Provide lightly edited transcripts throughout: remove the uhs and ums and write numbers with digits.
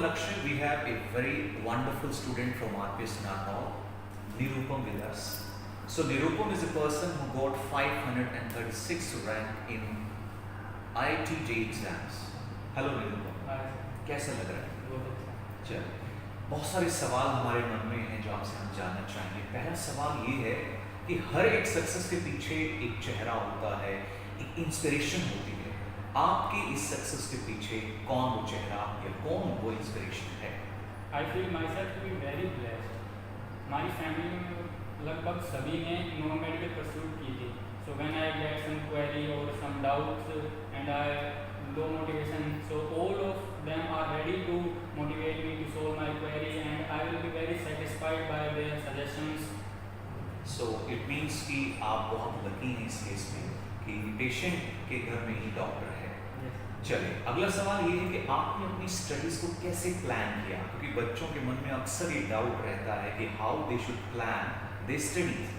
Lakshmi, we have a very wonderful student from RPS Narnaul, Nirupam with us. So Nirupam is a person who got 536 rank in IIT JEE exams. Hello Nirupam, कैसा लग रहा है? बहुत अच्छा। चल, बहुत सारे सवाल हमारे मन में हैं जो आपसे हम जानना चाहेंगे। पहला सवाल ये है कि हर एक सक्सेस के पीछे एक चेहरा होता है, एक इंस्पिरेशन होती है। आपकी इस सक्सेस के पीछे कौन वो चेहरा या कौन वो इंस्पिरेशन है? I feel myself to be very blessed. हमारी फैमिली में लगभग सभी ने नॉन मेडिकल परस्यूट की थी। So when I get some query और some doubts and I low motivation, so all of them are ready to motivate me to solve my query and I will be very satisfied by their suggestions. So it means कि आप बहुत lucky हैं इस case में कि patient के घर में ही डॉक्टर है। चलिए, अगला सवाल ये है कि आपने अपनी स्टडीज को कैसे प्लान किया? क्योंकि बच्चों के मन में अक्सर ये डाउट रहता है कि how they should plan they studies.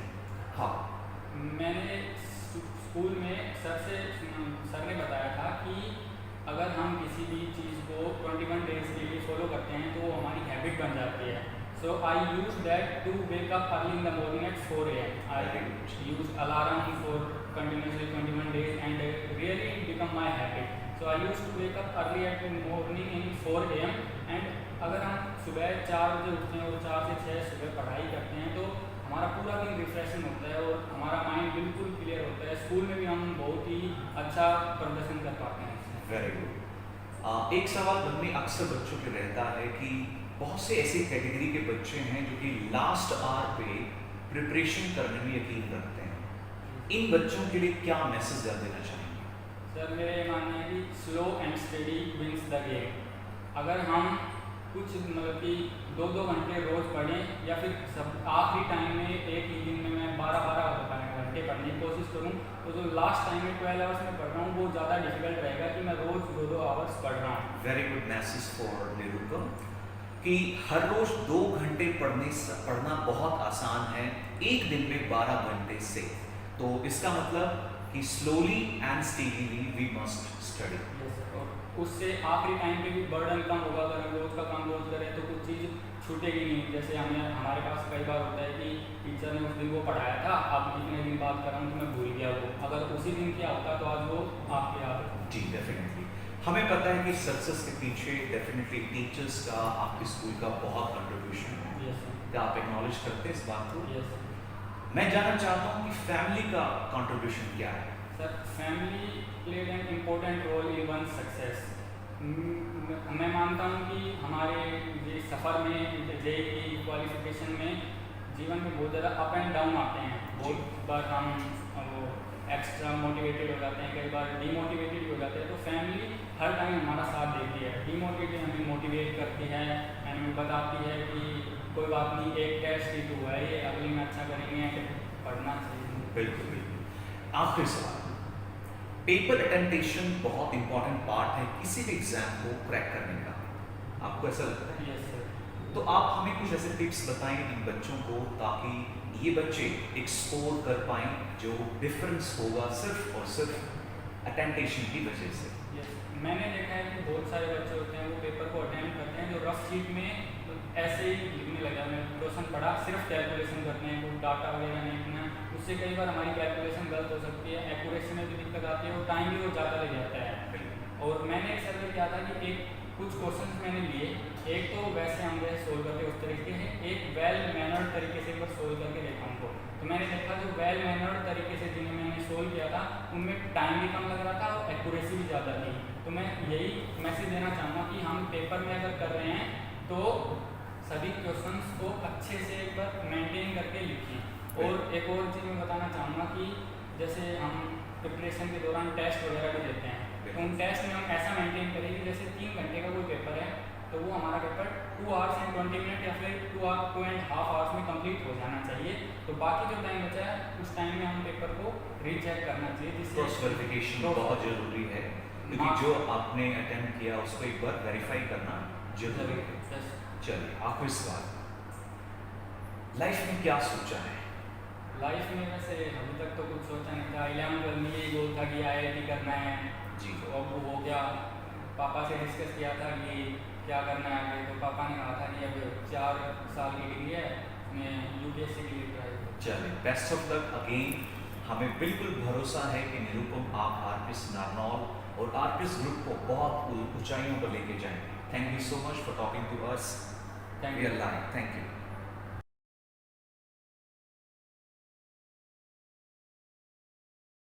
हाँ, मैंने स्कूल में सर ने बताया था कि अगर हम किसी भी चीज़ को 21 डेज के लिए फॉलो करते हैं तो वो हमारी हैबिट बन जाती है। So I use that to wake up early in the morning at 4 AM. I use alarm for continuously 21 days and really it become my habit. So I used to wake up early at morning in 4 AM and अगर हम सुबह 4 बजे उठते हैं और 4 से 6 सुबह पढ़ाई करते हैं तो हमारा पूरा दिन रिफ्रेशिंग होता है और हमारा माइंड बिल्कुल क्लियर होता है। स्कूल में भी हम बहुत ही अच्छा प्रदर्शन कर पाते हैं। Very good. एक सवाल मन में अक्सर बच्चों के रहता है कि बहुत से ऐसी कैटेगरी के बच्चे हैं जो कि लास्ट आवर पे प्रिपरेशन करने में यकीन रखते हैं। इन बच्चों के लिए क्या मैसेज देना चाहेंगे? सर, मेरे मानना है कि slow and study wins the game. अगर हम कुछ मतलब कि 2-2 घंटे रोज़ पढ़ें या फिर सब आखिरी टाइम में एक ही दिन में मैं 12-12 घंटे पढ़ने की कोशिश करूं तो जो लास्ट टाइम में 12 आवर्स में पढ़ रहा हूं वो ज़्यादा डिफिकल्ट रहेगा कि मैं रोज़ 2-2 आवर्स पढ़ रहा हूं। Very good message for Nirupam कि हर रोज 2 घंटे पढ़ना बहुत आसान है, एक दिन में 12 घंटे से। तो इसका मतलब कि slowly and steadily we must study. उससे आखिरी टाइम पे भी बर्डन कम होगा। अगर हम रोज़ का काम रोज़ करें तो कुछ चीज़ छूटेगी नहीं। जैसे हमारे पास कई बार होता है कि टीचर ने उस दिन वो पढ़ाया था, अब इतने दिन बाद कर रहा हूँ तो मैं भूल गया वो। अगर उसी दिन किया होता तो आज वो आपके याद है। जी डेफिनेटली। हमें पता है कि सक्सेस के पीछे डेफिनेटली टीचर्स का, आपके स्कूल का बहुत कंट्रीब्यूशन है। Yes sir. क्या आप एक्नॉलेज करते हैं इस बात को? Yes sir. मैं जानना चाहता हूँ कि फैमिली का कंट्रीब्यूशन क्या है? Sir, family played an important role in one success. मैं मानता हूँ कि हमारे ये सफ़र में जेईई की क्वालिफिकेशन में जीवन में बहुत ज़्यादा अप एंड डाउन आते हैं। बहुत बार हम वो एक्स्ट्रा मोटिवेटेड हो जाते हैं, कई बार डीमोटिवेटेड हो जाते हैं। तो फैमिली हर टाइम हमारा साथ देती है। डीमोटिवेटेड हमें मोटिवेट करती है एंड हमें बताती है कि कोई बात नहीं, एक टेस्ट ही तो है, ये अगले में अच्छा करेंगे, पढ़ना चाहिए। बिल्कुल बिल्कुल। आखिरी सवाल, पेपर अटेम्पटेशन बहुत इंपॉर्टेंट पार्ट है किसी भी एग्जाम को क्रैक करने का, आपको ऐसा लगता है? Yes sir. तो आप हमें कुछ ऐसे टिप्स बताएं इन बच्चों को ताकि ये बच्चे एक स्कोर कर पाएं जो डिफरेंस होगा सिर्फ और सिर्फ अटेम्पटेशन की वजह से। यस, मैंने देखा है कि बहुत सारे बच्चे होते हैं वो पेपर को अटेम्प्ट करते हैं जो रफ शीट में ऐसे ही लिखने लगा, मैं क्वेश्चन पढ़ा, सिर्फ कैलकुलेशन करते हैं, कोई डाटा वगैरह नहीं लिखना। उससे कई बार हमारी कैलकुलेशन गलत हो सकती है, एक्यूरेसी में भी दिक्कत आती है और टाइम भी वो ज़्यादा लग जाता है। और मैंने एक सर्वे किया था कि कुछ क्वेश्चन मैंने लिए, एक तो वैसे हम गए सोल्व करके उस तरीके से, एक वेल मैनर्ड तरीके से एक बार सोल्व करके देखा उनको। तो मैंने देखा जो वेल मैनर्ड तरीके से जिन्हें मैंने सोल्व किया था उनमें टाइम भी कम लग रहा था और एक्यूरेसी भी ज़्यादा थी। तो मैं यही मैसेज देना चाहूँगा कि हम पेपर में अगर कर रहे हैं तो सभी क्वेश्चंस को अच्छे से एक बार मेंटेन करके लिखिए। और एक और चीज़ मैं बताना चाहूँगा कि जैसे हम प्रिपरेशन के दौरान टेस्ट वगैरह भी देते हैं, तो उन टेस्ट में हम ऐसा मेंटेन करें कि जैसे 3 घंटे का कोई पेपर है तो वो हमारा पेपर 2 आवर्स एंड 20 मिनट या फिर 2.5 आवर्स में कंप्लीट हो जाना चाहिए। तो बाकी जो टाइम बचा है उस टाइम में हम पेपर को रीचेक करना चाहिए, जिससे क्रॉस वेरिफिकेशन बहुत जरूरी है क्योंकि जो आपने अटेम्प्ट किया उसको एक बार वेरीफाई करना जरूरी है। चलिए, आखिरी सवाल, लाइफ में क्या सोचा है? लाइफ में वैसे अभी तक तो कुछ सोचा नहीं था। 11th में यही गोल था कि IIT करना है। जी। तो अब वो हो गया। पापा से डिस्कस किया था कि क्या करना है आगे, तो पापा ने कहा था नहीं अब 4 साल की डिग्री है, उसमें यूपीएससी के लिए ट्राई करो। चलिए, बेस्ट ऑफ लक अगेन। हमें बिल्कुल भरोसा है कि निरुपम आप आर्टिस्ट नारनौल और आर्टिस्ट ग्रुप को बहुत ऊंचाइयों पर लेके जाएंगे। Thank you so much for talking to us. Thank we you. Are live. Thank you.